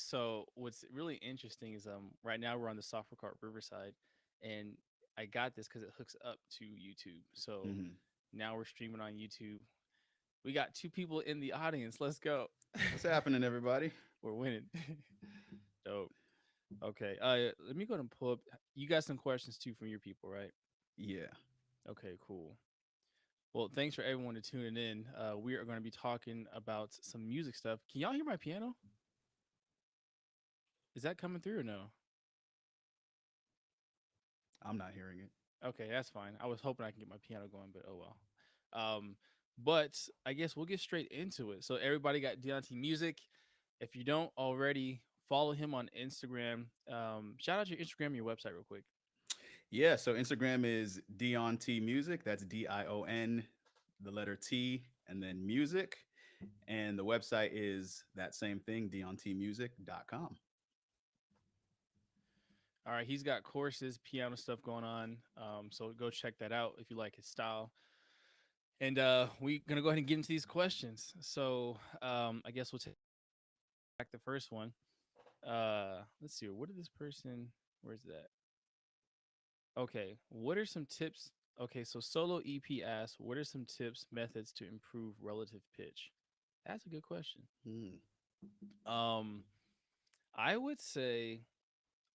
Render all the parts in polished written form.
So what's really interesting is right now we're on the software called Riverside, and I got this because it hooks up to YouTube. So Hmm. now we're streaming on YouTube. We got two people in the audience. Let's go. What's happening, everybody? We're winning. Dope. Okay. Let me go ahead and pull up. You got some questions too from your people, right? Yeah. Okay, cool. Well, thanks for everyone to tuning in. We are going to be talking about some music stuff. Can y'all hear my piano? Is that coming through or no? I'm not hearing it. Okay, that's fine. I was hoping I can get my piano going, but oh well. Um, but I guess we'll get straight into it. So everybody got Diontmusic. If you don't already, follow him on Instagram. Shout out your Instagram and your website real quick. Yeah. So Instagram is Dion T Music. That's Dion, the letter T, and then music. And the website is that same thing, DionTmusic.com. All right, he's got courses, piano stuff going on. So go check that out if you like his style. And we're gonna go ahead and get into these questions. So I guess we'll take back the first one. Let's see. What did this person? Where's that? Okay. What are some tips? Okay, so solo EP asks, what are some tips, methods to improve relative pitch? That's a good question. Mm. Um, I would say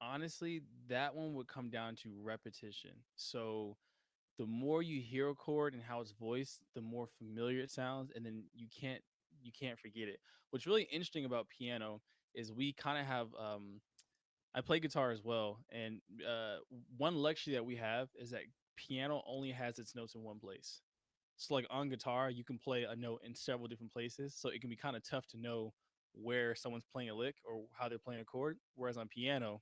honestly, that one would come down to repetition. So the more you hear a chord and how it's voiced, the more familiar it sounds, and then you can't forget it. What's really interesting about piano is we kind of have I play guitar as well, and one luxury that we have is that piano only has its notes in one place. So like on guitar, you can play a note in several different places, so it can be kind of tough to know where someone's playing a lick or how they're playing a chord. Whereas on piano,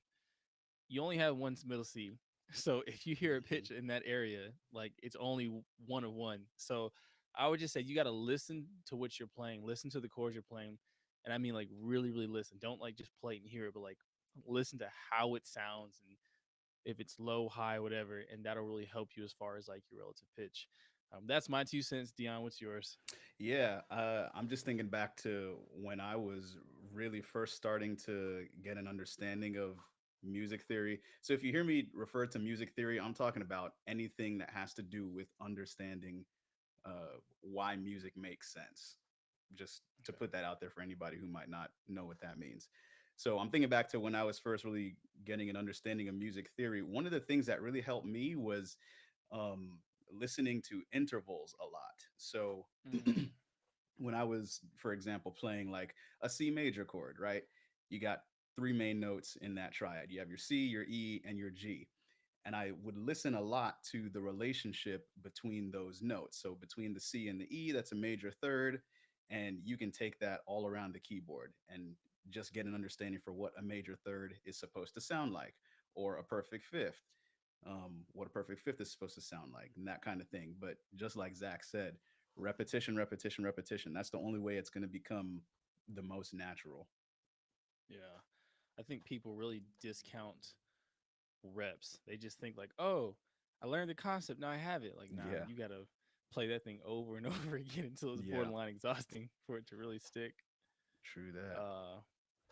you only have one middle C. So if you hear a Mhm. pitch in that area, like it's only one of one. So I would just say you got to listen to what you're playing, listen to the chords you're playing, and I mean like really, really listen. Don't like just play it and hear it, but like listen to how it sounds and if it's low, high, whatever, and that'll really help you as far as like your relative pitch. That's my 2 cents. Dion, what's yours? Yeah. I'm just thinking back to when I was really first starting to get an understanding of music theory. So if you hear me refer to music theory, I'm talking about anything that has to do with understanding why music makes sense. Just to Okay. put that out there for anybody who might not know what that means. So I'm thinking back to when I was first really getting an understanding of music theory. One of the things that really helped me was um, listening to intervals a lot. So Mm, when I was, for example, playing like a C major chord, right? You got three main notes in that triad. You have your C, your E, and your G. And I would listen a lot to the relationship between those notes. So between the C and the E, that's a major third. And you can take that all around the keyboard and just get an understanding for what a major third is supposed to sound like, or a perfect fifth, what a perfect fifth is supposed to sound like, and that kind of thing. But just like Zach said, repetition, repetition, repetition. That's the only way it's going to become the most natural. yeah. I think people really discount reps. They just think like, oh, I learned the concept, now I have it. Like, nah, Yeah. you gotta play that thing over and over again until it's Yeah. borderline exhausting for it to really stick. True that. Uh,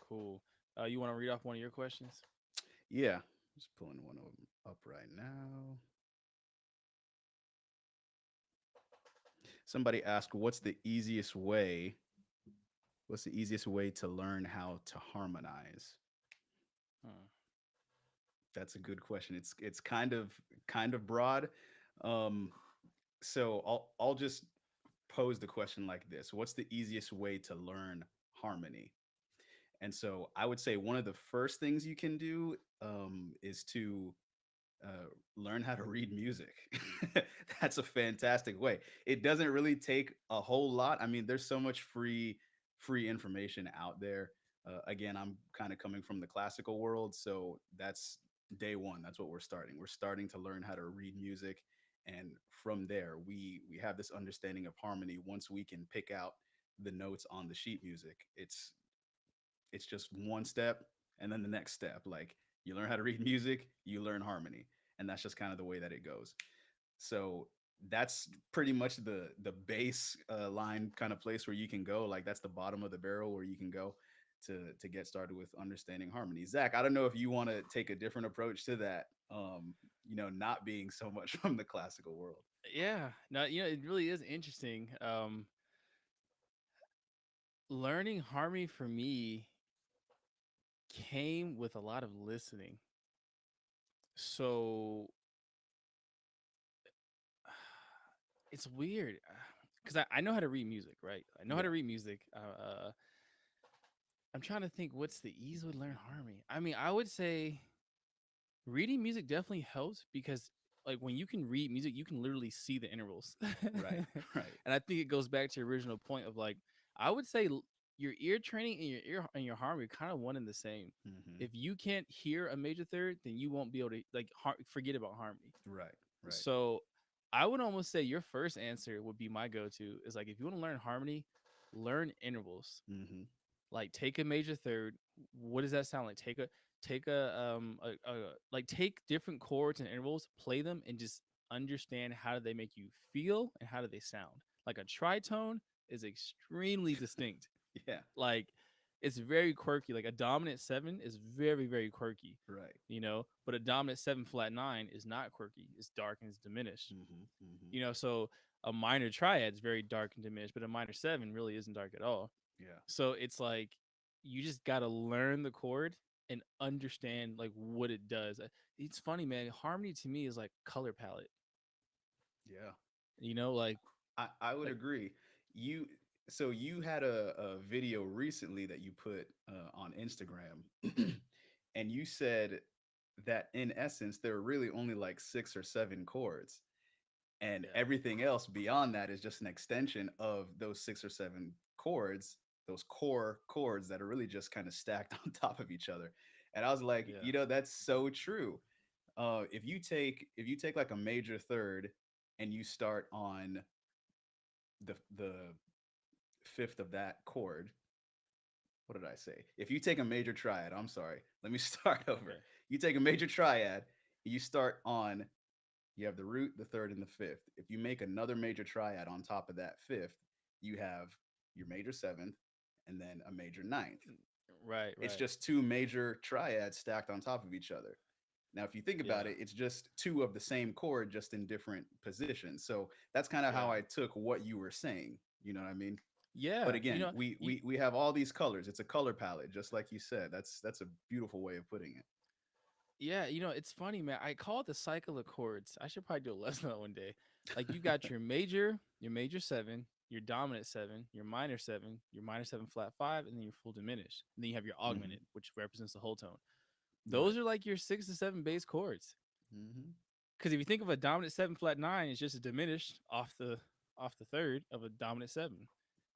cool. You want to read off one of your questions? Yeah. Just pulling one of them up right now. Somebody asked, what's the easiest way to learn how to harmonize? Hmm. That's a good question. It's kind of broad. Um, so I'll just pose the question like this: what's the easiest way to learn harmony? And so I would say one of the first things you can do is to learn how to read music. That's a fantastic way. It doesn't really take a whole lot. I mean, there's so much free information out there. Again, I'm kind of coming from the classical world, so that's day one. That's what we're starting. We're starting to learn how to read music, and from there, we have this understanding of harmony. Once we can pick out the notes on the sheet music, it's just one step and then the next step. Like you learn how to read music, you learn harmony, and that's just kind of the way that it goes. So that's pretty much the base line kind of place where you can go. Like that's the bottom of the barrel where you can go. to get started with understanding harmony. Zach, I don't know if you want to take a different approach to that. Not being so much from the classical world. Yeah, no, it really is interesting. Learning harmony for me came with a lot of listening. So it's weird because I know how to read music, right? I know how Yeah. to read music. I'm trying to think what's the easy way to learn harmony. I mean, I would say reading music definitely helps because like when you can read music, you can literally see the intervals. Right. Right. And I think it goes back to your original point of like I would say your ear training and your ear and your harmony are kind of one and the same. Hmm. If you can't hear a major third, then you won't be able to like forget about harmony. Right. Right. So I would almost say your first answer would be my go-to is like if you want to learn harmony, learn intervals. Hmm. Like take a major third. What does that sound like? Take a like take different chords and intervals, play them, and just understand how do they make you feel and how do they sound. Like a tritone is extremely distinct. Yeah. Like it's very quirky. Like a dominant seven is very very quirky, Right. but a dominant seven flat nine is not quirky. It's dark and it's diminished. Hmm. Hmm. So a minor triad is very dark and diminished, but a minor seven really isn't dark at all. Yeah. So it's like you just gotta learn the chord and understand like what it does. It's funny, man. Harmony to me is like color palette. Yeah. Like I would like agree. You you had a video recently that you put on Instagram, and you said that in essence there are really only like 6 or 7 chords, and yeah, everything else beyond that is just an extension of those 6 or 7 chords, those core chords that are really just kind of stacked on top of each other. And I was like, yeah, that's so true. If you take like a major third and you start on the fifth of that chord, what did I say? If you take a major triad, I'm sorry, let me start over. okay, You take a major triad, you start on, you have the root, the third, and the fifth. If you make another major triad on top of that fifth, you have your major seventh and then a major ninth. right, It's right, just two major triads stacked on top of each other. Now, if you think about yeah, it, it's just two of the same chord, just in different positions. So that's kind of how yeah, I took what you were saying. You know what I mean? But yeah. again, we You, we we have all these colors. It's a color palette, just like you said. That's a beautiful way of putting it. yeah. It's funny, man. I call it the cycle of chords. I should probably do a lesson on that one day. Like you got your major seven, your dominant seven, your minor seven flat five, and then your full diminished. And then you have your Hmm. augmented, which represents the whole tone. Right. Those are like your 6 to 7 bass chords. Hmm. Because if you think of a dominant seven flat nine, it's just a diminished off the third of a dominant seven.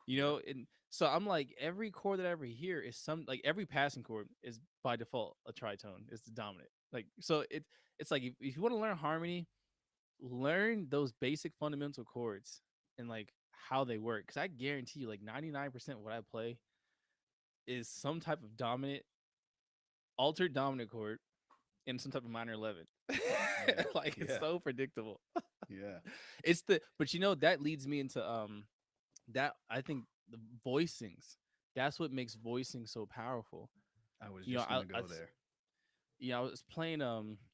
Yep. And so I'm like every chord that I ever hear is some like every passing chord is by default a tritone. It's the dominant. Like so it's like if you want to learn harmony, learn those basic fundamental chords and like how they work. Because I guarantee you, like 99% of what I play is some type of dominant, altered dominant chord in some type of minor 11. Yeah. Like it's Yeah. so predictable. Yeah. But that leads me into that I think the voicings. That's what makes voicing so powerful. I was You know, just I, gonna I go there. I was playing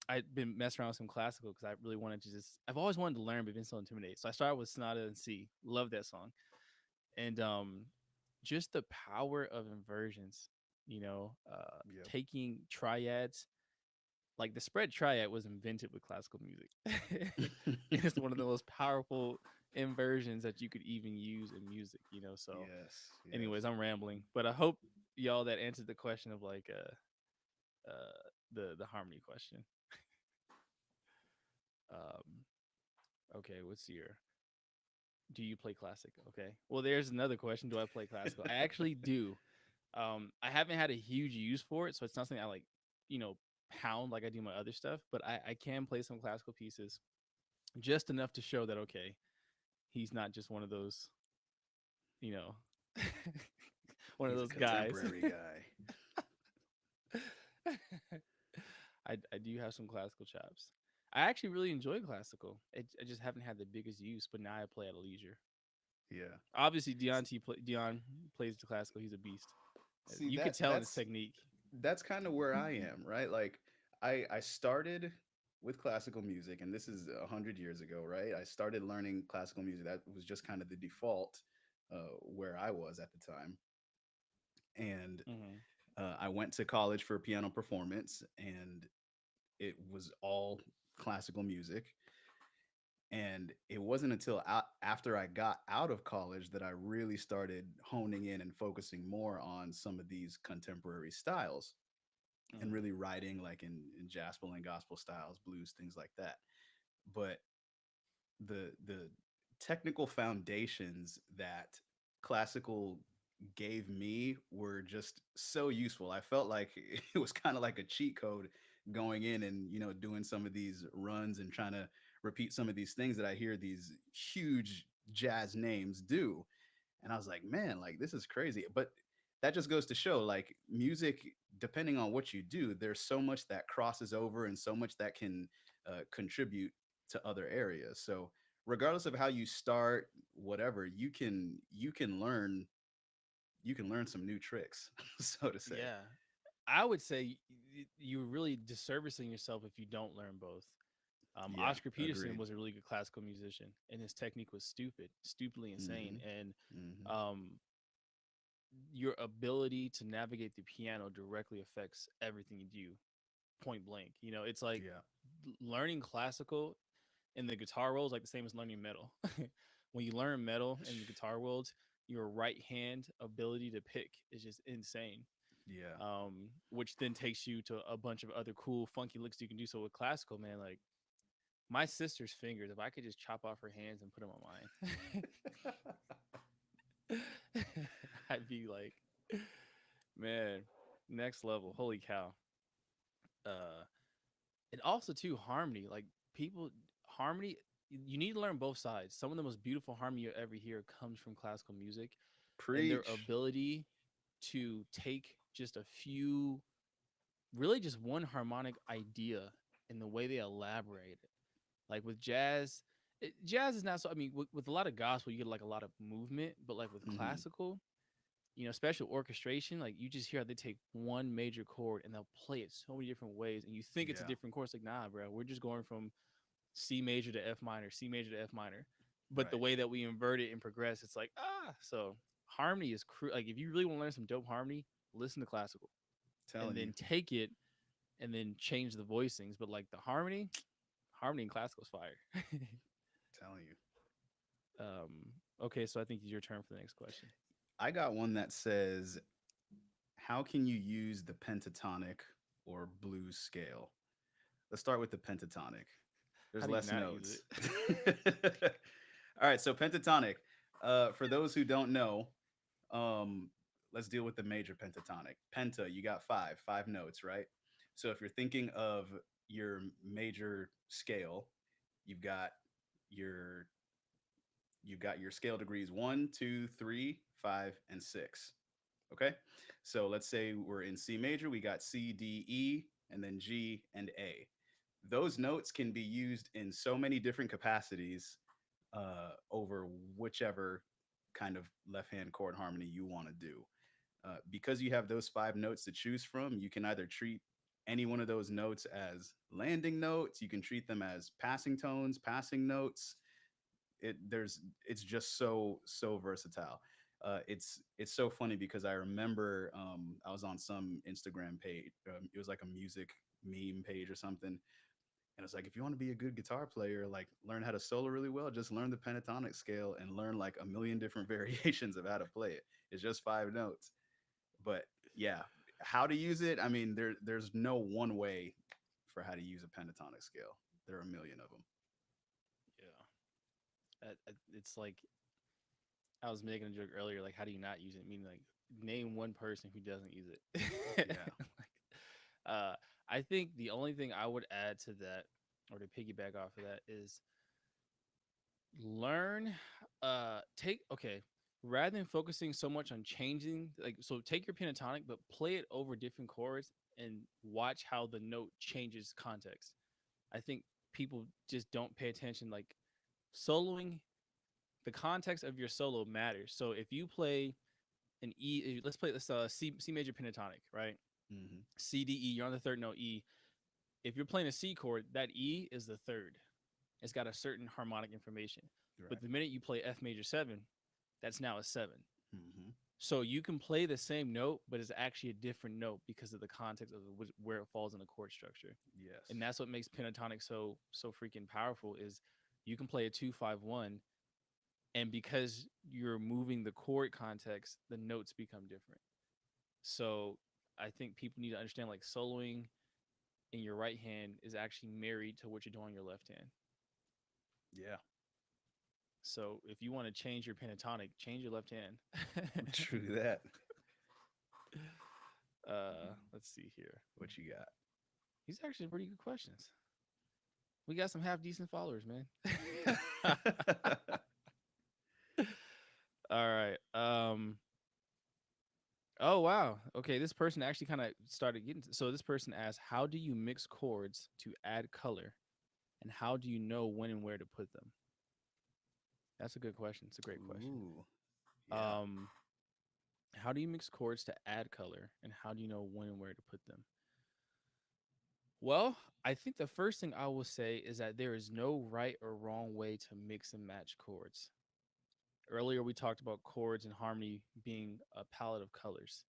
I'd been messing around with some classical because I really wanted to just I've always wanted to learn but been so intimidated. So I started with Sonata in C. Love that song. And just the power of inversions, Yep. taking triads. Like the spread triad was invented with classical music. It's one of the most powerful inversions that you could even use in music, So Yes. Yes. anyways, I'm rambling, but I hope y'all that answered the question of like the harmony question. Um okay, what's your do you play classic? Okay. Well, there's another question. Do I play classical? I actually do. I haven't had a huge use for it, so it's not something I like, you know, pound like I do my other stuff, but I can play some classical pieces just enough to show that okay, he's not just one of those, you know, one of He's a those guys. contemporary guy. I do have some classical chops. I actually really enjoy classical. I just haven't had the biggest use, but now I play at a leisure. Yeah. Obviously, Dion plays the classical. He's a beast. See You could that tell in his technique. that's kind of where I am, right? Like I started with classical music, and this is 100 years ago, right? I started learning classical music. That was just kind of the default where I was at the time, and Hmm. I went to college for piano performance, and it was all classical music. And it wasn't until after I got out of college that I really started honing in and focusing more on some of these contemporary styles and Hmm. really writing like in gospel and gospel styles, blues, things like that. But the technical foundations that classical gave me were just so useful. I felt like it was kind of like a cheat code going in and doing some of these runs and trying to repeat some of these things that I hear these huge jazz names do. And I was like, man, like this is crazy. But that just goes to show like music, depending on what you do, there's so much that crosses over and so much that can contribute to other areas. So regardless of how you start, whatever, you can learn some new tricks, so to say. Yeah, I would say you're really disservicing yourself if you don't learn both. Yeah, Oscar Peterson agreed. was a really good classical musician, and his technique was stupidly insane. Hmm. And Hmm. um, your ability to navigate the piano directly affects everything you do, point blank. It's like Yeah. learning classical in the guitar world is like the same as learning metal. When you learn metal in the guitar world, your right hand ability to pick is just insane. Yeah. Which then takes you to a bunch of other cool, funky licks you can do. So with classical, man, like my sister's fingers, if I could just chop off her hands and put them on mine, I'd be like, man, next level. Holy cow. Uh, and also too harmony. Like people, harmony. You need to learn both sides. Some of the most beautiful harmony you ever hear comes from classical music, and their Preach. ability to take just a few, really just one harmonic idea and the way they elaborate it. Like with jazz, jazz is not so. I mean, with a lot of gospel, you get like a lot of movement, but like with Hmm. classical, special orchestration, like you just hear how they take one major chord and they'll play it so many different ways, and you think it's a Yeah. different chord. It's like, nah, bro, we're just going from C major to F minor, C major to F minor. But the Right. way that we invert it and progress, it's like so harmony is like if you really want to learn some dope harmony, listen to classical and Telling you. then take it and then change the voicings. But like the harmony, harmony in classical is fire. Telling you. Okay, so I think it's your turn for the next question. I got one that says, how can you use the pentatonic or blues scale? Let's start with the pentatonic. How There's do you less not use notes. it? All right, so pentatonic. For those who don't know, um, let's deal with the major pentatonic. Penta, you got five notes, right? So if you're thinking of your major scale, you've got your you've got your scale degrees 1, 2, 3, 5, and 6. Okay. So let's say we're in C major, we got C, D, E, and then G and A. Those notes can be used in so many different capacities over whichever kind of left hand chord harmony you want to do. Because you have those 5 notes to choose from, you can either treat any one of those notes as landing notes, you can treat them as passing tones, passing notes. It's just so versatile. It's so funny because I remember I was on some Instagram page. It was like a music meme page or something, and it's like, if you want to be a good guitar player, like learn how to solo really well, just learn the pentatonic scale and learn like a million different variations of how to play it. It's just 5 notes, but yeah, how to use it. I mean, there's no one way for how to use a pentatonic scale. There are a million of them. Yeah, it's like I was making a joke earlier. Like, how do you not use it? Meaning, like, name one person who doesn't use it. Yeah. Like, uh, I think the only thing I would add to that, or to piggyback off of that, is learn. Take okay. Rather than focusing so much on changing, like, so take your pentatonic, but play it over different chords and watch how the note changes context. I think people just don't pay attention. Like soloing, the context of your solo matters. So if you play an E. Let's play this C major pentatonic, right? Hmm. C D E. You're on the third note E. If you're playing a C chord, that E is the third. It's got a certain harmonic information. But Right. the minute you play F major seven, that's now a seven. Hmm. So you can play the same note, but it's actually a different note because of the context of where it falls in the chord structure. And Yes. that's what makes pentatonic so freaking powerful. Is you can play a 2-5-1, and because you're moving the chord context, the notes become different. So I think people need to understand like soloing in your right hand is actually married to what you're doing on your left hand. Yeah. So if you want to change your pentatonic, change your left hand. True that. Let's see here. What you got? These are actually pretty good questions. We got some half decent followers, man. All right. Oh wow. Okay, this person actually kind of started getting. So this person asked, "How do you mix chords to add color, and how do you know when and where to put them?" That's a good question. It's a great question. Ooh. Yeah. Um, how do you mix chords to add color, and how do you know when and where to put them? Well, I think the first thing I will say is that there is no right or wrong way to mix and match chords. Earlier, we talked about chords and harmony being a palette of colors.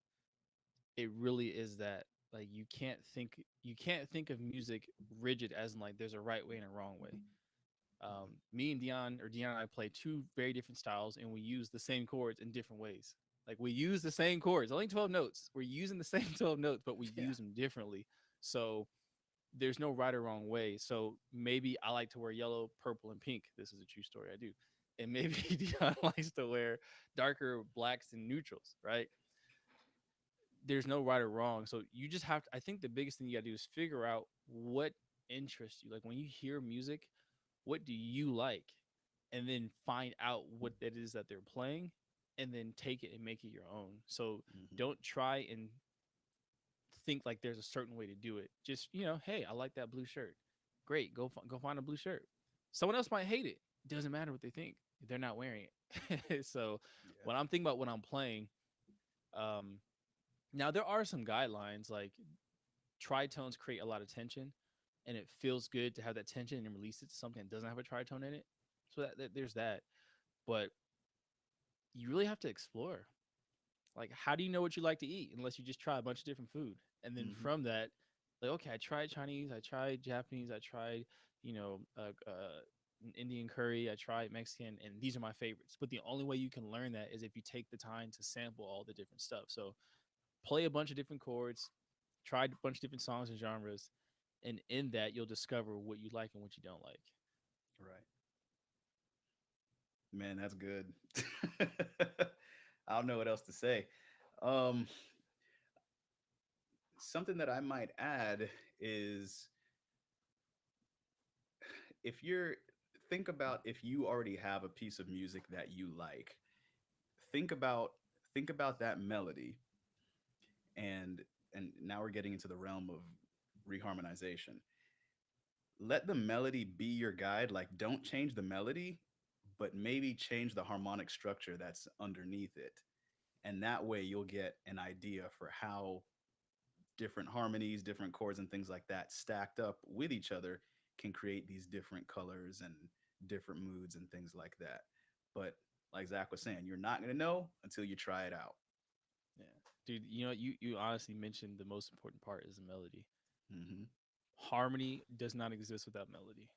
It really is that. Like you can't think of music rigid as in like there's a right way and a wrong way. Me and Dion and I play two very different styles, and we use the same chords in different ways. Like we use the same chords, only 12 notes. We're using the same 12 notes, but we Yeah. use them differently. So there's no right or wrong way. So maybe I like to wear yellow, purple, and pink. This is a true story. I do. And maybe Dion likes to wear darker blacks and neutrals, right? There's no right or wrong. So you just have to, I think the biggest thing you gotta do is figure out what interests you. Like when you hear music, what do you like? And then find out what that is that they're playing and then take it and make it your own. So Hmm. don't try and think like there's a certain way to do it. Just, hey, I like that blue shirt. Great, go find a blue shirt. Someone else might hate it. Doesn't matter what they think. They're not wearing it. So Yeah. when I'm thinking about when I'm playing, um, now there are some guidelines like tritones create a lot of tension, and it feels good to have that tension and release it to something that doesn't have a tritone in it. So there's that. But you really have to explore. Like, how do you know what you like to eat unless you just try a bunch of different food? And then Hmm. from that, like, okay, I tried Chinese, I tried Japanese, I tried, Indian curry, I tried Mexican, and these are my favorites. But the only way you can learn that is if you take the time to sample all the different stuff. So play a bunch of different chords, try a bunch of different songs and genres, and in that you'll discover what you like and what you don't like. Right. Man, that's good. I don't know what else to say. Um, Something that I might add is if you're think about if you already have a piece of music that you like, think about think about that melody and now we're getting into the realm of reharmonization. Let the melody be your guide. Like, don't change the melody, but maybe change the harmonic structure that's underneath it. And that way you'll get an idea for how different harmonies, different chords, and things like that stacked up with each other can create these different colors and different moods and things like that. But like Zach was saying, you're not going to know until you try it out. Yeah, dude. You honestly mentioned the most important part is the melody. Hmm. Harmony does not exist without melody.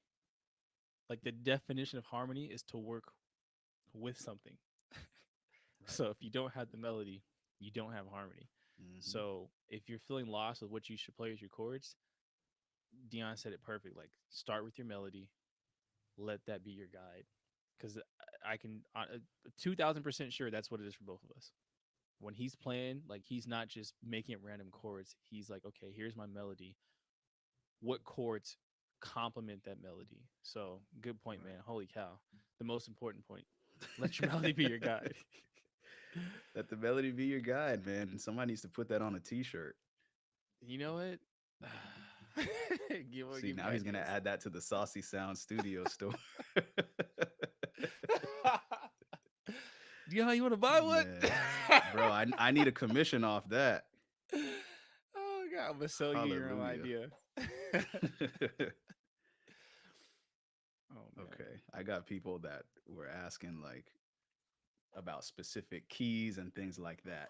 Like the definition of harmony is to work with something. Right. So if you don't have the melody, you don't have harmony. Hmm. So if you're feeling lost with what you should play as your chords, Dion said it perfect. Like start with your melody, let that be your guide. Because I can 2,000% sure that's what it is for both of us. When he's playing, like he's not just making random chords. He's like, okay, here's my melody. What chords complement that melody? So good point, man. Holy cow. The most important point. Let your melody be your guide. Let the melody be your guide, man. And somebody needs to put that on a t-shirt. You know what? See, Give me now he's gonna ideas. add that to the Saucy Sound studio store. Do Dion, you want to buy one? Man, bro, I need a commission off that. Oh god, I'm gonna sell you your own Hallelujah. idea. Oh man. Okay, I got people that were asking like about specific keys and things like that,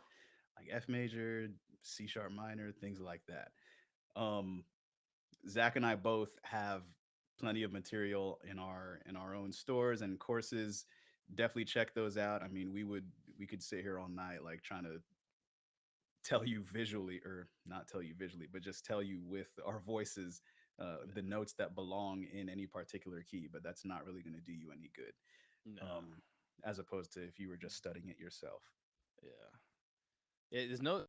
like F major, C sharp minor, things like that. Um, Zach and I both have plenty of material in our own stores and courses. Definitely check those out. I mean, we could sit here all night like trying to tell you visually, or not tell you visually, but just tell you with our voices the notes that belong in any particular key. But that's not really going to do you any good, No. um, as opposed to if you were just studying it yourself. Yeah. There's no.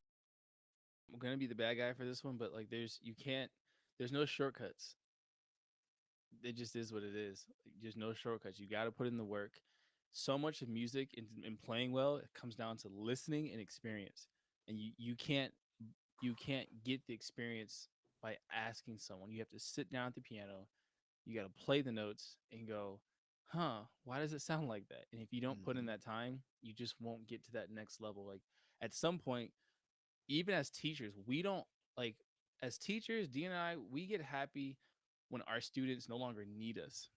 I'm gonna be the bad guy for this one, but like, you can't. There's no shortcuts. It just is what it is. Like, there's no shortcuts. You got to put in the work. So much of music and playing well, it comes down to listening and experience. And you can't get the experience by asking someone. You have to sit down at the piano. You got to play the notes and go, huh, why does it sound like that? And if you don't put in Hmm. that time, you just won't get to that next level. Like, at some point, even as teachers, we don't like as teachers, Dean and I, we get happy when our students no longer need us,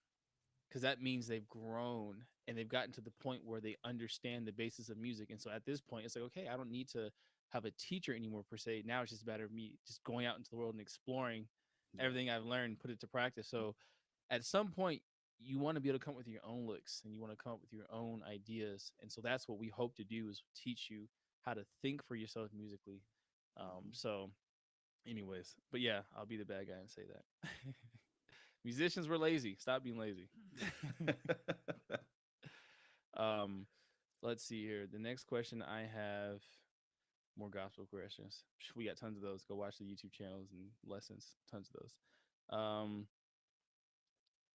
because that means they've grown and they've gotten to the point where they understand the basis of music. And so at this point, it's like, okay, I don't need to have a teacher anymore per se. Now it's just a matter of me just going out into the world and exploring Yeah. everything I've learned, put it to practice. So at some point, you want to be able to come up with your own licks and you want to come up with your own ideas. And so that's what we hope to do, is teach you how to think for yourself musically. Hmm. So anyways, but yeah, I'll be the bad guy and say that. Musicians were lazy. Stop being lazy. um, let's see here. The next question I have, more gospel questions. We got tons of those. Go watch the YouTube channels and lessons. Tons of those. Um,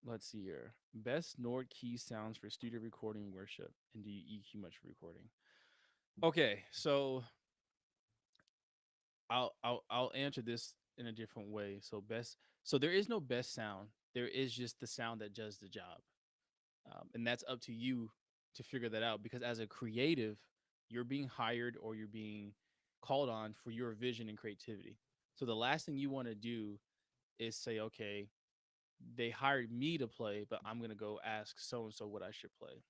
let's see here. Best Nord key sounds for studio recording worship. And do you EQ much for recording? Okay, so I'll answer this in a different way. So there is no best sound. There is just the sound that does the job. And that's up to you to figure that out, because as a creative, you're being hired or you're being called on for your vision and creativity. So the last thing you want to do is say, okay, they hired me to play, but I'm going to go ask so and so what I should play.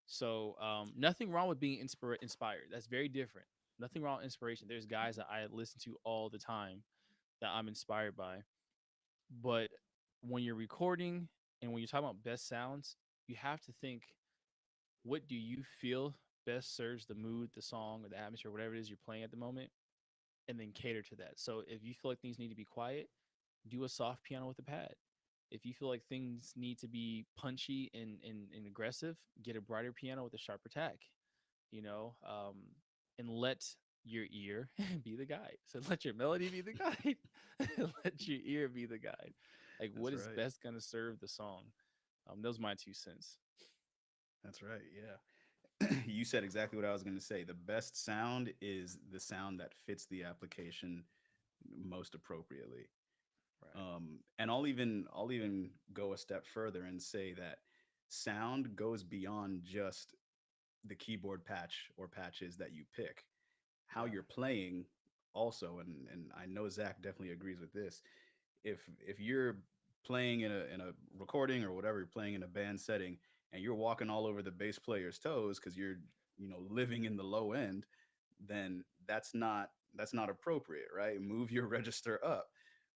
So nothing wrong with being inspired. That's very different. Nothing wrong with inspiration. There's guys that I listen to all the time that I'm inspired by. But when you're recording and when you're talking about best sounds, you have to think, what do you feel best serves the mood, the song, or the atmosphere, whatever it is you're playing at the moment, and then cater to that. So if you feel like things need to be quiet, do a soft piano with a pad. If you feel like things need to be punchy and aggressive, get a brighter piano with a sharper tack, you know, and let your ear be the guide. So let your melody be the guide. Let your ear be the guide. Like, what That's is right. best going to serve the song? Those are my 2 cents. That's right. Yeah. You said exactly what I was going to say. The best sound is the sound that fits the application most appropriately. Right. And I'll even go a step further and say that sound goes beyond just the keyboard patch or patches that you pick. How Yeah. you're playing also, and I know Zach definitely agrees with this. If you're playing in a recording or whatever, you're playing in a band setting and you're walking all over the bass player's toes because you're, you know, living in the low end, then that's not appropriate, right? Move your register up.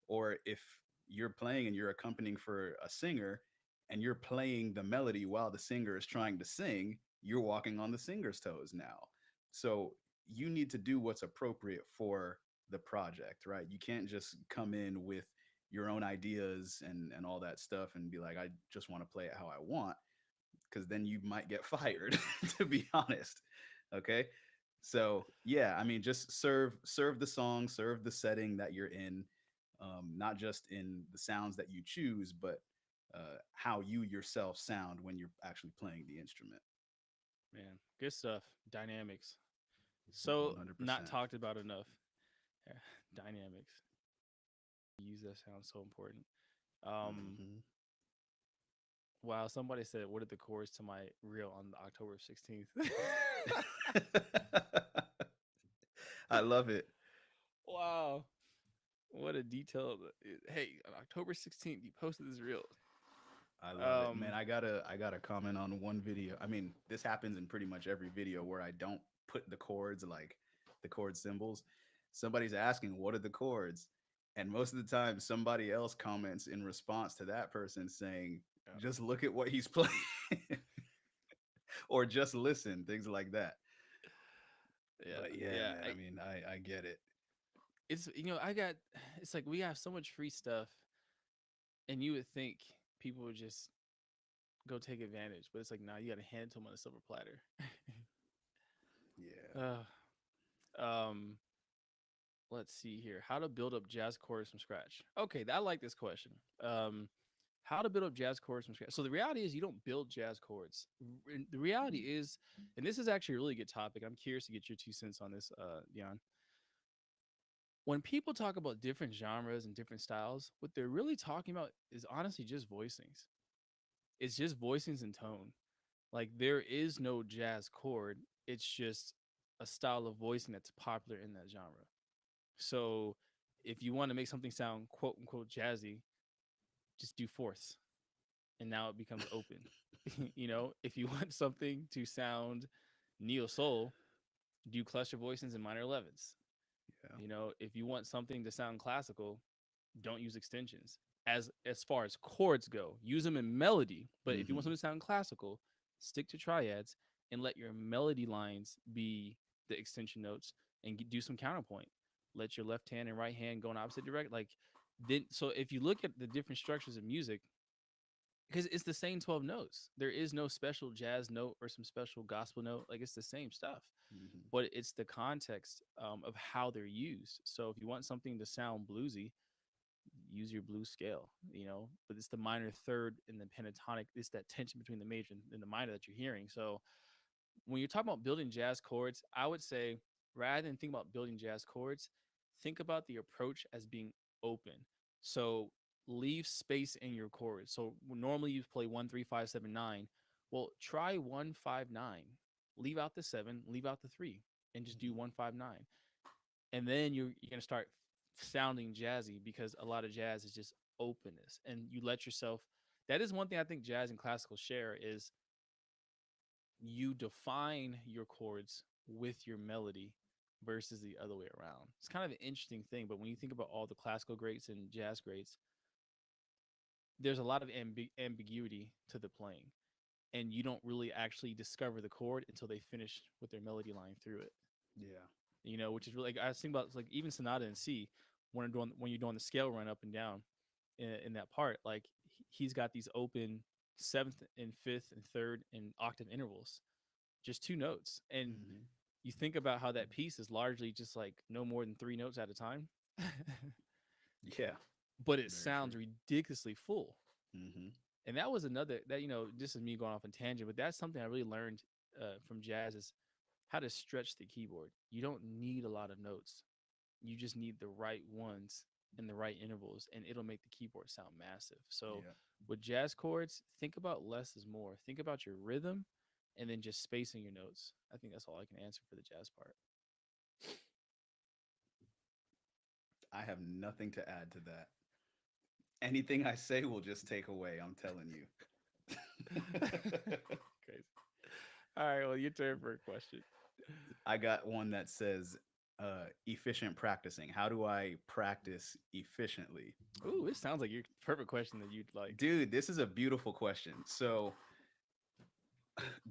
Or if you're playing and you're accompanying for a singer and you're playing the melody while the singer is trying to sing, you're walking on the singer's toes now. So you need to do what's appropriate for the project, right? You can't just come in with your own ideas and all that stuff and be like, I just want to play it how I want, because then you might get fired, to be honest. Okay. So yeah, I mean, just serve the song, serve the setting that you're in, not just in the sounds that you choose, but how you yourself sound when you're actually playing the instrument. Man, good stuff. Dynamics. So not 100%. talked about enough. Yeah. Dynamics. Use that sound so important. Um, Hmm. Wow, somebody said, "What are the chords to my reel on the October 16th?" I love it. Wow, what a detail! Hey, on October 16th, you posted this reel. I love it, man. Um, I gotta comment on one video. I mean, this happens in pretty much every video where I don't put the chords, like the chord symbols. Somebody's asking, "What are the chords?" And most of the time, somebody else comments in response to that person saying, yeah, "Just look at what he's playing," or "Just listen," things like that. yeah, But yeah, yeah. man. I mean, I get it. It's I got. It's like we have so much free stuff, and you would think people would just go take advantage, but it's like, nah, you got to hand it to them on a silver platter. Yeah. um, let's see here. How to build up jazz chords from scratch? Okay, I like this question. Um, how to build up jazz chords from scratch? So the reality is, you don't build jazz chords. The reality is, and this is actually a really good topic. I'm curious to get your 2 cents on this, Dion. When people talk about different genres and different styles, what they're really talking about is honestly just voicings. It's just voicings and tone. Like there is no jazz chord. It's just a style of voicing that's popular in that genre. So if you want to make something sound quote unquote jazzy, just do fourths and now it becomes open. If you want something to sound neo soul, do cluster voicings in minor 11ths. Yeah. If you want something to sound classical, don't use extensions. As far as chords go, use them in melody. But if you want Hmm. something to sound classical, stick to triads and let your melody lines be the extension notes and do some counterpoint. Let your left hand and right hand go in opposite direct. Like then, so if you look at the different structures of music, because it's the same 12 notes. There is no special jazz note or some special gospel note. Like it's the same stuff, Hmm. but it's the context of how they're used. So if you want something to sound bluesy, use your blues scale, but it's the minor third and the pentatonic. It's that tension between the major and the minor that you're hearing. So when you're talking about building jazz chords, I would say rather than think about building jazz chords, think about the approach as being open. So leave space in your chords. So normally you play 1 3 5 7 9. Well, try 1 5 9. Leave out the 7, leave out the 3, and just do Hmm. 1 5 9. And then you're gonna start sounding jazzy because a lot of jazz is just openness, and you let yourself. That is one thing I think jazz and classical share is you define your chords with your melody versus the other way around. It's kind of an interesting thing, but when you think about all the classical greats and jazz greats, there's a lot of ambiguity to the playing, and you don't really actually discover the chord until they finish with their melody line through it. Yeah. Which is really like I was thinking about like even sonata in C when you're doing the scale run up and down in that part, like he's got these open seventh and fifth and third and octave intervals, just 2 notes. And Hmm. you think about how that piece is largely just like no more than 3 notes at a time, Yeah. but it Very true. sounds ridiculously full. Hmm. And that was another that this is me going off on tangent, but that's something I really learned from jazz is how to stretch the keyboard. You don't need a lot of notes. You just need the right ones and the right intervals, and it'll make the keyboard sound massive. So Yeah. with jazz chords, think about less is more. Think about your rhythm and then just spacing your notes. I think that's all I can answer for the jazz part. I have nothing to add to that. Anything I say will just take away, I'm telling you. Crazy. All right, well, your turn for a question. I got one that says efficient practicing. How do I practice efficiently? Ooh, it sounds like your perfect question that you'd like. Dude, this is a beautiful question. So,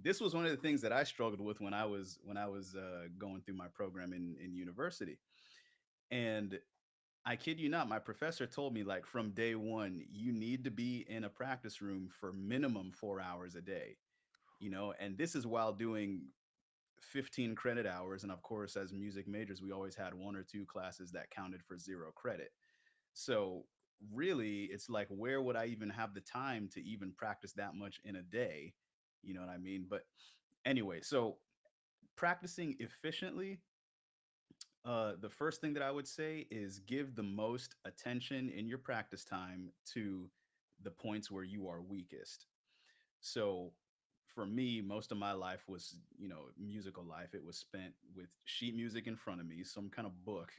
this was one of the things that I struggled with when I was going through my program in university. And I kid you not, my professor told me like from day one, you need to be in a practice room for minimum 4 hours a day. And this is while doing 15 credit hours. And of course, as music majors, we always had one or two classes that counted for 0 credit. So really, it's like, where would I even have the time to even practice that much in a day? You know what I mean? But anyway, so practicing efficiently, the first thing that I would say is give the most attention in your practice time to the points where you are weakest. So for me, most of my life was, musical life. It was spent with sheet music in front of me, some kind of book,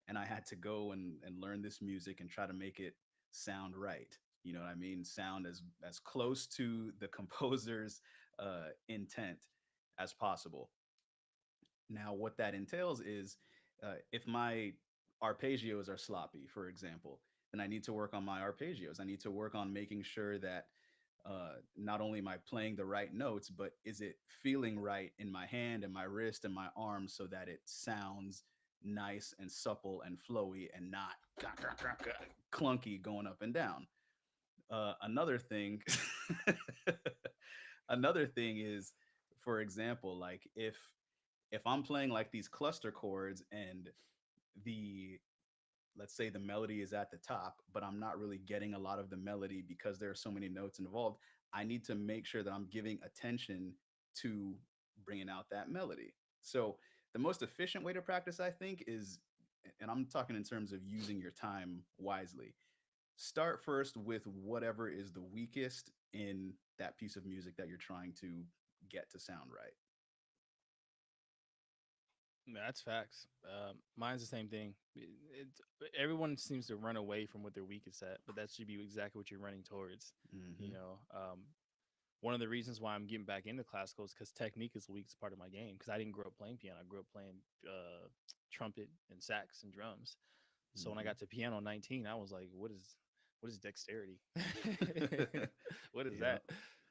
and I had to go and learn this music and try to make it sound right. You know what I mean? Sound as close to the composer's intent as possible. Now, what that entails is if my arpeggios are sloppy, for example, then I need to work on my arpeggios. I need to work on making sure that not only am I playing the right notes, but is it feeling right in my hand and my wrist and my arm so that it sounds nice and supple and flowy and not clunky going up and down. Another thing, another thing is, for example, like if I'm playing like these cluster chords and the let's say the melody is at the top, but I'm not really getting a lot of the melody because there are so many notes involved, I need to make sure that I'm giving attention to bringing out that melody. So the most efficient way to practice, I think, is, and I'm talking in terms of using your time wisely, start first with whatever is the weakest in that piece of music that you're trying to get to sound right. That's facts. Mine's the same thing. Everyone seems to run away from what their weak is at, but that should be exactly what you're running towards. You Hmm. know, one of the reasons why I'm getting back into classical is because technique is the weakest part of my game. Because I didn't grow up playing piano. I grew up playing trumpet and sax and drums. So when I Hmm. got to piano 19, I was like, what is dexterity? What is Yeah. that?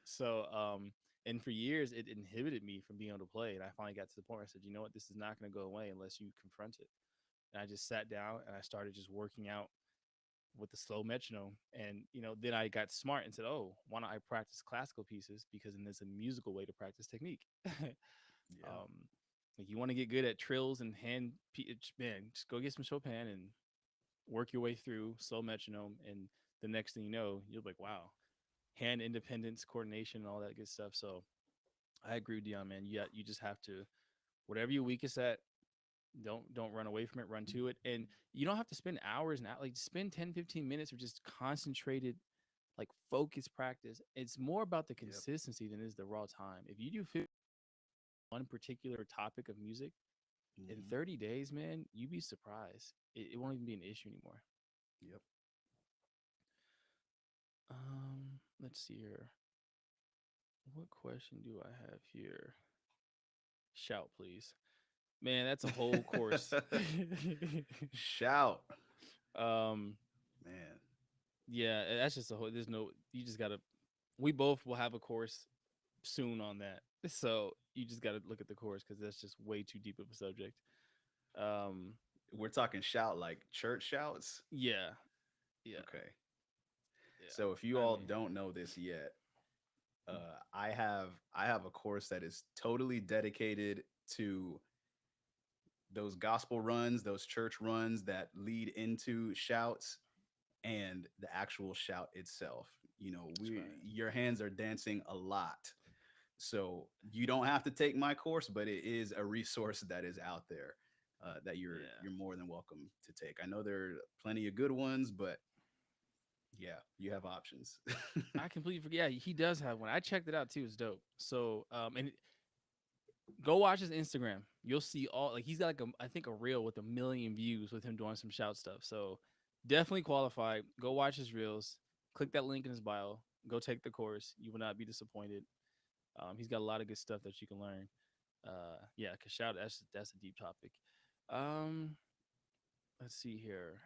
So and for years it inhibited me from being able to play. And I finally got to the point where I said, you know what, this is not going to go away unless you confront it. And I just sat down and I started just working out with the slow metronome. And then I got smart and said, oh, why don't I practice classical pieces? Because then there's a musical way to practice technique. Yeah. Like you want to get good at trills and man, just go get some Chopin and work your way through slow metronome, and the next thing you know, you'll be like, wow, hand independence, coordination, and all that good stuff. So I agree with Dion, man. You just have to, whatever you're weakest at, don't run away from it, run to it. And you don't have to spend hours and like spend 10, 15 minutes of just concentrated, like focused practice. It's more about the Yep. consistency than it is the raw time. If you do one particular topic of music in Hmm. 30 days, man, you'd be surprised. It won't even be an issue anymore. Yep. Let's see here. What question do I have here? Shout, please. Man, that's a whole course. Shout, um, man. yeah, that's just a whole. There's no. You just gotta. We both will have a course soon on that, so you just gotta look at the course because that's just way too deep of a subject. Um, We're talking shout like church shouts. yeah, yeah, Okay. yeah. So if you I all mean, don't know this yet, I have a course that is totally dedicated to those gospel runs, those church runs that lead into shouts and the actual shout itself. that's We right. your hands are dancing a lot. So you don't have to take my course, but it is a resource that is out there that Yeah, you're more than welcome to take. I know there are plenty of good ones, but yeah, you have options. I completely forget. Yeah, he does have one. I checked it out too. It's dope. So, and go watch his Instagram. You'll see all like he's got like I think a reel with 1 million views with him doing some shout stuff. So definitely qualified. Go watch his reels. Click that link in his bio. Go take the course. You will not be disappointed. He's got a lot of good stuff that you can learn. Yeah, cause shout that's a deep topic. Um, let's see here.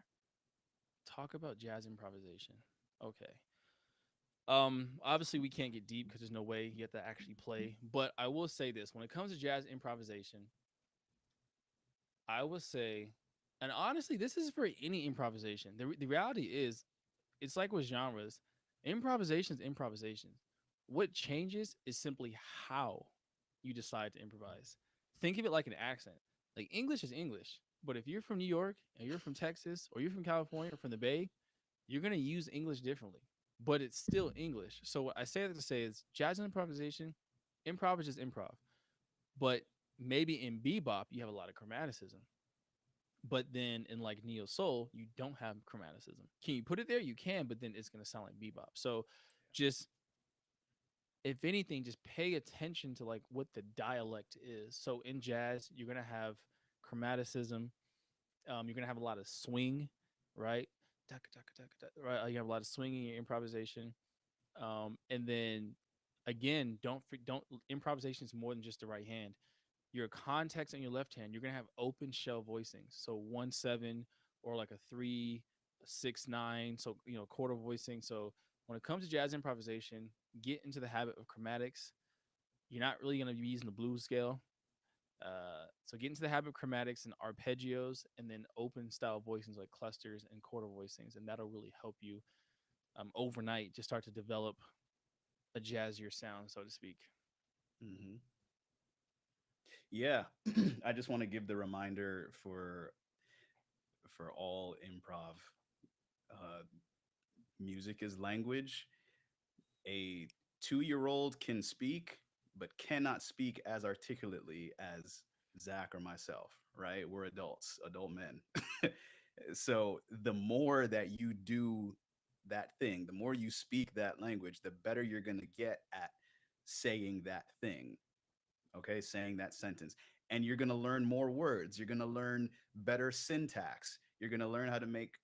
Talk about jazz improvisation. Okay. Obviously we can't get deep because there's no way you have to actually play. But I will say this: when it comes to jazz improvisation, I would say, and honestly, this is for any improvisation. The reality is, it's like with genres, improvisation is improvisation. What changes is simply how you decide to improvise. Think of it like an accent. Like English is English, but if you're from New York and you're from Texas or you're from California or from the Bay, you're gonna use English differently, but it's still English. So what I say that to say is, jazz and improvisation, improv is just improv, but maybe in bebop you have a lot of chromaticism. But then in like neo soul, you don't have chromaticism. Can you put it there? You can, but then it's gonna sound like bebop. So just if anything, just pay attention to like what the dialect is. So in jazz, you're gonna have chromaticism. You're gonna have a lot of swing, right? Right. You have a lot of swinging and improvisation. And then again, don't improvisation is more than just the right hand. Your context on your left hand, you're gonna have open shell voicings. So 1/7 or like a 3/6/9. So quarter voicing. So when it comes to jazz improvisation, get into the habit of chromatics. You're not really gonna be using the blues scale. So get into the habit of chromatics and arpeggios, and then open style voicings like clusters and quarter voicings, and that'll really help you overnight just start to develop a jazzier sound, so to speak. Hmm. Yeah, I just want to give the reminder for all improv. Uh, Music is language. A 2-year-old can speak, but cannot speak as articulately as Zach or myself, right? We're adults, adult men. So the more that you do that thing, the more you speak that language, the better you're going to get at saying that thing, okay? Saying that sentence. And you're going to learn more words. You're going to learn better syntax. You're going to learn how to make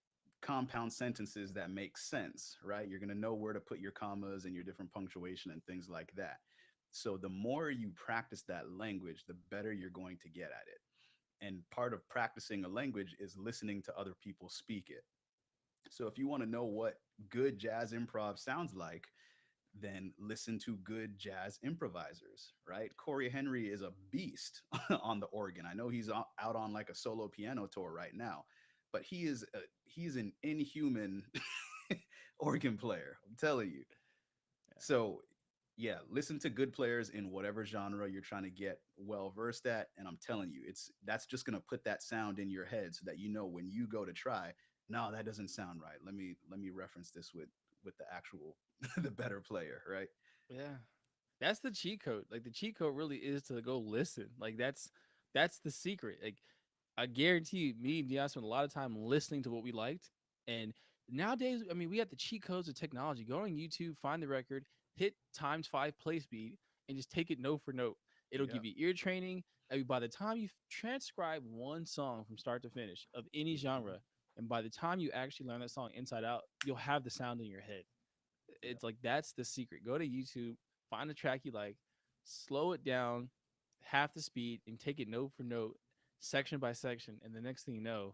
compound sentences that make sense, right? You're going to know where to put your commas and your different punctuation and things like that. So the more you practice that language, the better you're going to get at it. And part of practicing a language is listening to other people speak it. So if you want to know what good jazz improv sounds like, then listen to good jazz improvisers, right? Corey Henry is a beast on the organ. I know he's out on like a solo piano tour right now, but he's an inhuman organ player. I'm telling you. Yeah. So yeah, listen to good players in whatever genre you're trying to get well versed at, and I'm telling you, it's that's just gonna put that sound in your head so that you know when you go to try, no, that doesn't sound right. Let me reference this with the actual the better player, right? Yeah. That's the cheat code. Like the cheat code really is to go listen. Like that's the secret. Like I guarantee you, me and Dion spent a lot of time listening to what we liked. And nowadays, I mean, we have the cheat codes of technology. Go on YouTube, find the record, hit ×5 play speed, and just take it note for note. It'll Yeah. give you ear training. I mean, by the time you transcribe one song from start to finish of any Hmm. genre, and by the time you actually learn that song inside out, you'll have the sound in your head. Yep. It's like that's the secret. Go to YouTube, find a track you like, slow it down half the speed, and take it note for note, section by section. And the next thing you know,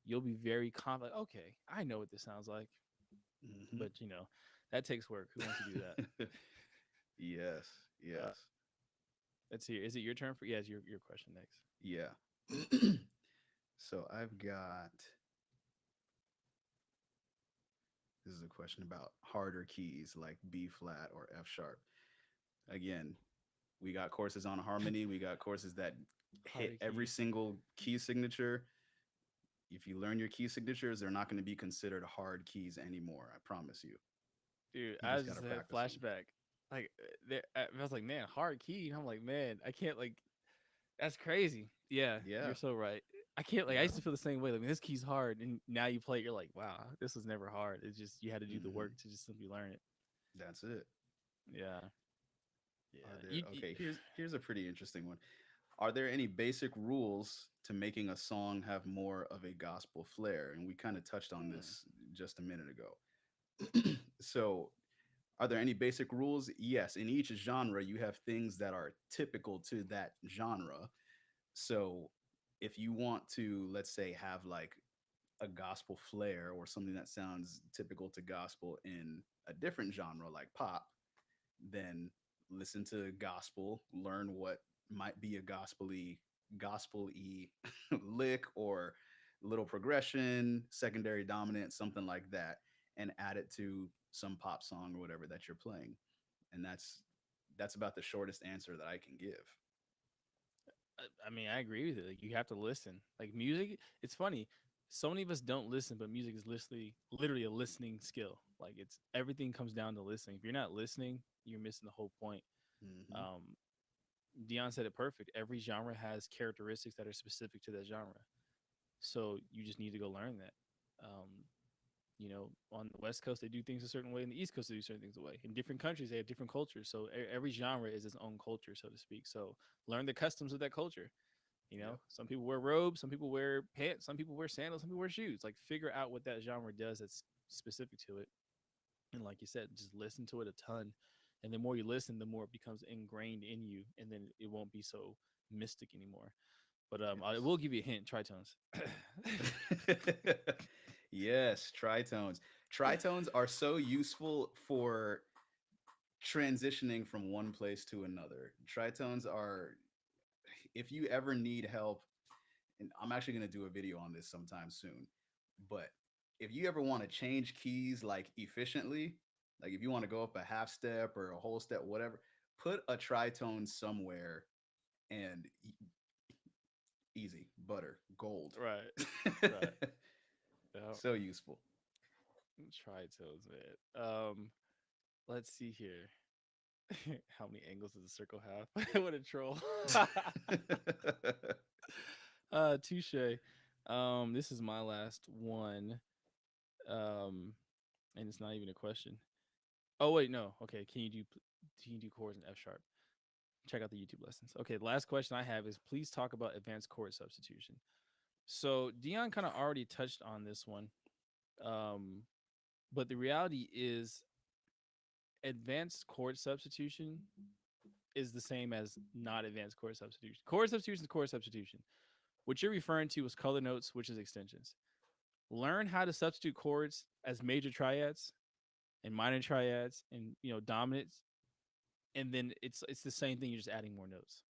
you'll be very confident. Okay, I know what this sounds like. Hmm. But that takes work. Who wants to do that? Yes. Uh, Yes. let's see. Is it your turn for? Yeah, it's your question next. Yeah. So I've got this is a question about harder keys like B flat or F sharp. Again, we got courses on harmony. We got courses that hit Harder every keys, single key signature. If you learn your key signatures, they're not going to be considered hard keys anymore. I promise you. dude. You I just was got just to had practice them. flashback. Like I was like, man, hard key. And I'm like, man, I can't like. That's crazy. Yeah, Yeah. you're so right. I can't like. I Yeah. used to feel the same way. Like, this key's hard, and now you play it, you're like, wow, this was never hard. It's just you had to do the Hmm. work to just simply learn it. That's it. Yeah, Are yeah. there okay, here's a pretty interesting one. Are there any basic rules to making a song have more of a gospel flair? And we kind of touched on Hmm. this just a minute ago. So, are there any basic rules? Yes, in each genre, you have things that are typical to that genre. So, if you want to, let's say, have like a gospel flair or something that sounds typical to gospel in a different genre like pop, then listen to gospel, learn what might be a gospel-y lick or little progression, secondary dominant, something like that, and add it to some pop song or whatever that you're playing. And that's about the shortest answer that I can give. I mean, I agree with it. Like, you have to listen. Like music, it's funny. So many of us don't listen, but music is literally a listening skill. Like it's everything comes down to listening. If you're not listening, you're missing the whole point. Hmm. Um, Dion said it perfect. Every genre has characteristics that are specific to that genre. So you just need to go learn that. Um, on the West Coast they do things a certain way, and the East Coast they do certain things a way. In different countries they have different cultures, so every genre is its own culture, so to speak. So learn the customs of that culture. Yep. Some people wear robes, some people wear pants, some people wear sandals, some people wear shoes. Like figure out what that genre does that's specific to it, and like you said, just listen to it a ton. And the more you listen, the more it becomes ingrained in you, and then it won't be so mystic anymore. But I Yes. will give you a hint: tritones. Yes, tritones. Tritones are so useful for transitioning from one place to another. Tritones are, if you ever need help, and I'm actually going to do a video on this sometime soon, but if you ever want to change keys like efficiently, like if you want to go up a half step or a whole step, whatever, put a tritone somewhere and easy, butter, gold. Right, right. Yeah, So useful. tritones, man. Let's see here. How many angles does a circle have? What a troll. Touche. This is my last one. Um, and it's not even a question. Oh wait, no. Okay, can you do chords in F sharp? Check out the YouTube lessons. Okay, the last question I have is please talk about advanced chord substitution. So Dion kind of already touched on this one. Um, but the reality is advanced chord substitution is the same as not advanced chord substitution. Chord substitution is chord substitution. What you're referring to is color notes, which is extensions. Learn how to substitute chords as major triads and minor triads and dominants, and then it's the same thing. You're just adding more notes.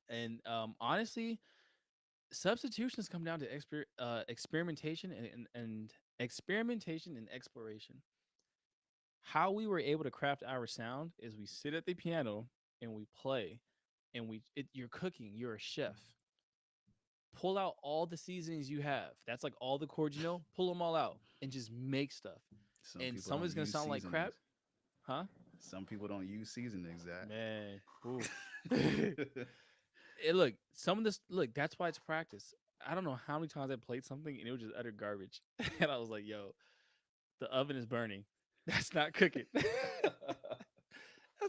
And honestly, substitutions come down to experimentation and experimentation and exploration. How we were able to craft our sound is we sit at the piano and we play, and you're cooking. You're a chef. Pull out all the seasonings you have. That's like all the chords you know. Pull them all out and just make stuff. Some And people some of don't it's gonna use sound like crap, seasonings. huh? Some people don't use seasonings, Zach. Man, ooh. Look, some of this. Look, that's why it's practice. I don't know how many times I played something and it was just utter garbage, and I was like, "Yo, the oven is burning. That's not cooking. That's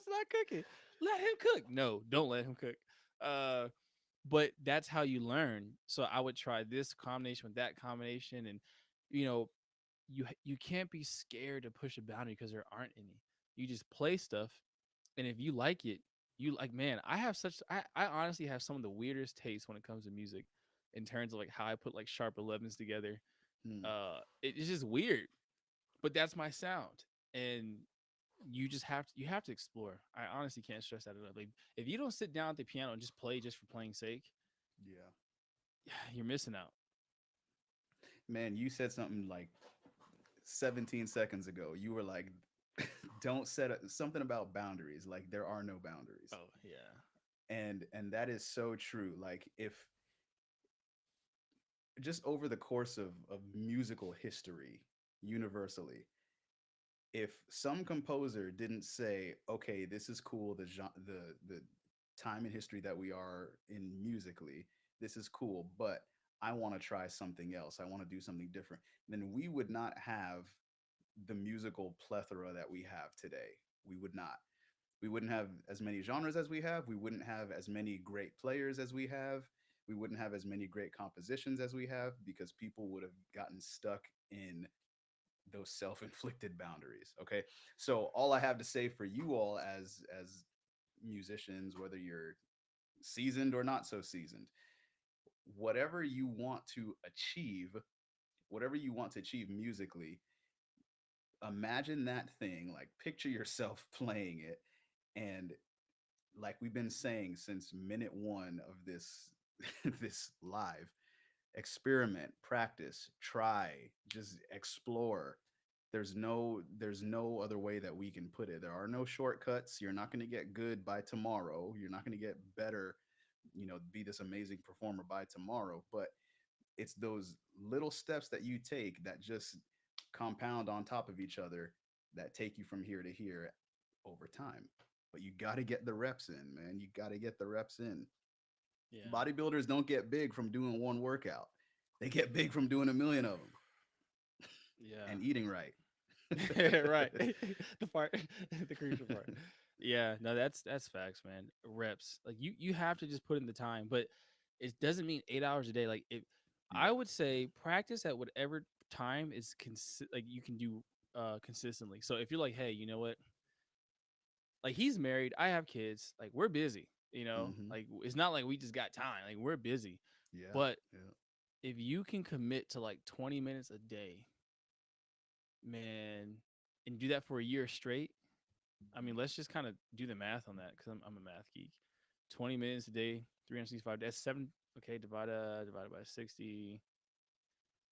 not cooking. Let him cook. No, don't let him cook." Uh, but that's how you learn. So I would try this combination with that combination, and you know, you can't be scared to push a boundary because there aren't any. You just play stuff, and if you like it, you like. Man, I honestly have some of the weirdest tastes when it comes to music, in terms of like how I put like sharp 11s together. Hmm. It's just weird, but that's my sound, and you have to explore. I honestly can't stress that enough. Like if you don't sit down at the piano and just play just for playing sake, Yeah. you're missing out. Man, you said something like 17 seconds ago. You were like, don't set something about boundaries. Like there are no boundaries. Oh yeah, And that is so true. Like if just over the course of musical history, universally, if some composer didn't say, okay, this is cool, the time in history that we are in musically, this is cool, but I want to try something else. I want to do something different. Then we would not have the musical plethora that we have today. We would not. We wouldn't have as many genres as we have. We wouldn't have as many great players as we have. We wouldn't have as many great compositions as we have because people would have gotten stuck in those self-inflicted boundaries. Okay, so all I have to say for you all as musicians, whether you're seasoned or not so seasoned, whatever you want to achieve, whatever you want to achieve musically, imagine that thing, like picture yourself playing it, and like we've been saying since minute one of this this live, experiment, practice, try, just explore. There's no other way that we can put it. There are no shortcuts. You're not going to get good by tomorrow. You're not going to get better, be this amazing performer by tomorrow, but it's those little steps that you take that just compound on top of each other that take you from here to here over time. But you got to get the reps in, man. You got to get the reps in. yeah. Bodybuilders don't get big from doing one workout. They get big from doing a million of them. Yeah. and eating right. Right. The part, the crucial part. Yeah, no, that's facts, man. Reps. Like you have to just put in the time, but it doesn't mean 8 hours a day. Like if I Yeah. would say practice at whatever time is like you can do consistently. So if you're like, hey, you know what? Like he's married, I have kids, like we're busy, Hmm. like it's not like we just got time, like we're busy. Yeah. But Yeah. if you can commit to like 20 minutes a day, man, and do that for a year straight, I mean, let's just kind of do the math on that because I'm a math geek. 20 minutes a day, 365, that's seven. Okay, divided by 60.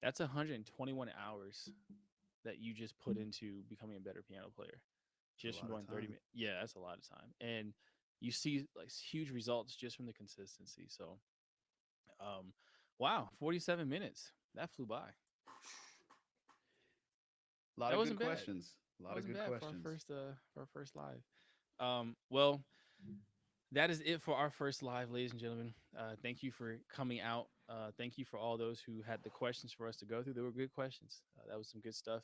That's 121 hours that you just put into becoming a better piano player It's a just from lot of going 30 time. minutes. Yeah, that's a lot of time. And you see like huge results just from the consistency. So, um, wow, 47 minutes. That flew by. A lot That of good wasn't bad. questions. A That lot of wasn't good bad questions. for our first live. Well, that is it for our first live, ladies and gentlemen. Thank you for coming out. Thank you for all those who had the questions for us to go through. They were good questions. That was some good stuff.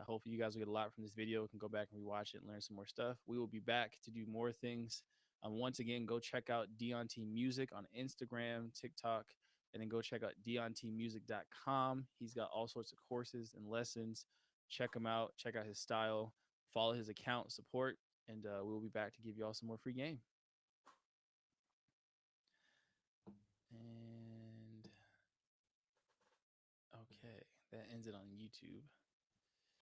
Hopefully, you guys will get a lot from this video. Can go back and rewatch it and learn some more stuff. We will be back to do more things. Once again, go check out Diontmusic on Instagram, TikTok, and then go check out Diontmusic.com. He's got all sorts of courses and lessons. Check him out. Check out his style. Follow his account, support, and we'll be back to give you all some more free game. And okay, that ends it on YouTube.